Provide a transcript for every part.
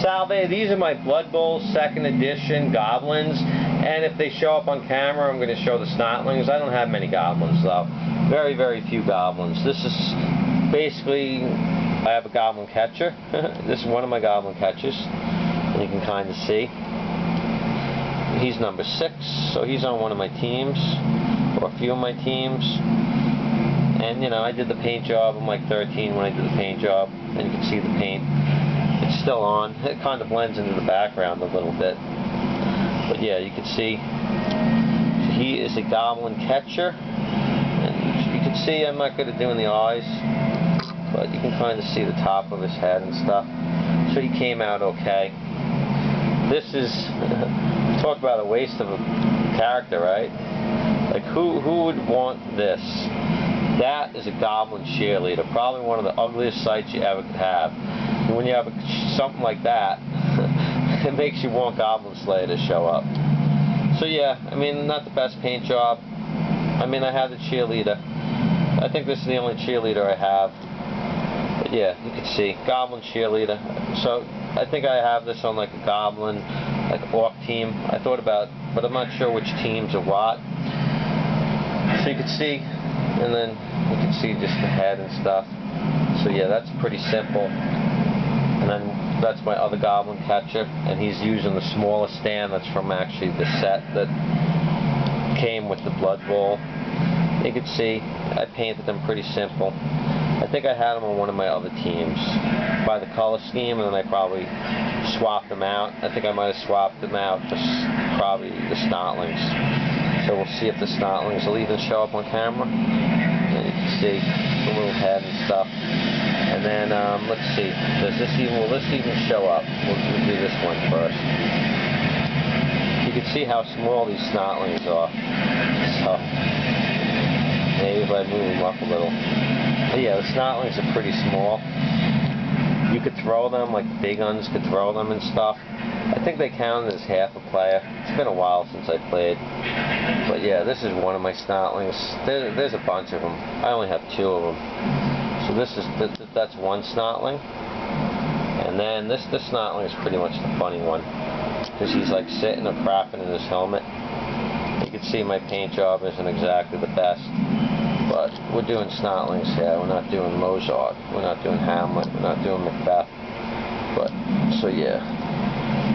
Salve, these are my Blood Bowl 2nd edition Goblins, and if they show up on camera, I'm going to show the Snotlings. I don't have many Goblins, though. Very, very few Goblins. This is basically, I have a Goblin Catcher. This is one of my Goblin Catchers, and you can kind of see. He's number 6, so he's on one of my teams, or a few of my teams. And, you know, I did the paint job. I'm like 13 when I did the paint job, and you can see the paint. It's still on. It kind of blends into the background a little bit. But yeah, you can see he is a Goblin Catcher. And you can see I'm not good at doing the eyes, but you can kind of see the top of his head and stuff. So he came out okay. This is, talk about a waste of a character, right? Like, who would want this? That is a Goblin Cheerleader. Probably one of the ugliest sights you ever could have. And when you have something like that, it makes you want Goblin Slayer to show up. So yeah, I mean, not the best paint job. I mean, I have the Cheerleader. I think this is the only Cheerleader I have. But yeah, you can see, Goblin Cheerleader. So I think I have this on like a Goblin, like Orc team. I thought about, but I'm not sure which teams are what. So you can see, and then you can see just the head and stuff. So yeah, that's pretty simple. And then that's my other Goblin Catcher, and he's using the smallest stand that's from actually the set that came with the Blood Bowl. You can see I painted them pretty simple. I think I had them on one of my other teams by the color scheme, and then I probably swapped them out. I think I might have swapped them out for probably the Snotlings. So we'll see if the Snotlings will even show up on camera. And you can see the little head and stuff. And then, let's see, will this even show up? We'll do this one first. You can see how small these Snotlings are. So, maybe if I move them up a little. But yeah, the Snotlings are pretty small. You could throw them, like the big ones could throw them and stuff. I think they count as half a player. It's been a while since I played. But yeah, this is one of my Snotlings. There's a bunch of them. I only have 2 of them. So that's one Snotling. And then this Snotling is pretty much the funny one, because he's like sitting or crapping in his helmet. You can see my paint job isn't exactly the best. But we're doing Snotlings here. We're not doing Mozart. We're not doing Hamlet. We're not doing Macbeth. But, so yeah.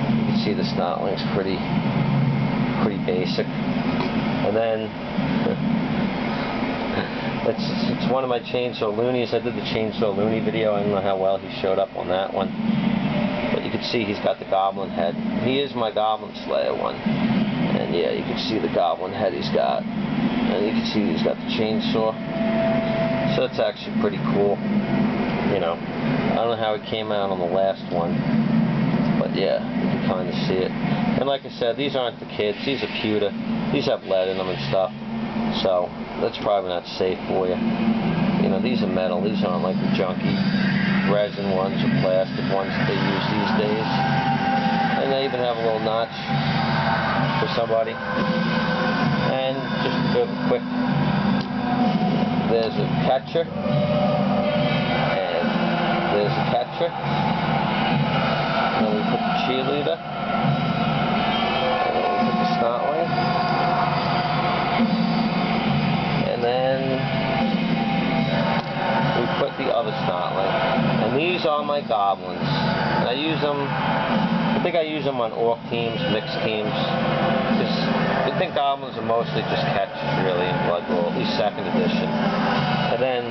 You can see the Snotlings pretty basic. And then it's one of my Chainsaw Loonies. I did the Chainsaw Loony video. I don't know how well he showed up on that one. But you can see he's got the Goblin head. He is my Goblin Slayer one. And yeah, you can see the Goblin head he's got. And you can see he's got the chainsaw. So that's actually pretty cool. You know, I don't know how it came out on the last one. But yeah, you can kind of see it. And like I said, these aren't the kids. These are pewter. These have lead in them and stuff. So that's probably not safe for you. You know, these are metal. These aren't like the junky resin ones or plastic ones that they use these days. And they even have a little notch for somebody. And just to go quick, there's a catcher, and there's a catcher, and then we put the Cheerleader, and then we put the Snotling, and then we put the other Snotling. And these are my Goblins. And I use them, I think I use them on Orc teams, mixed teams. I think Goblins are mostly just catchers, really, in Blood Bowl, at least 2nd edition. And then,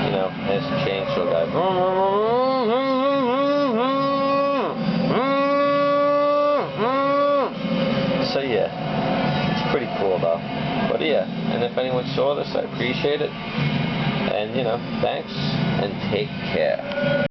you know, there's the chainsaw guy. So yeah, it's pretty cool though. But yeah, and if anyone saw this, I appreciate it. And, you know, thanks, and take care.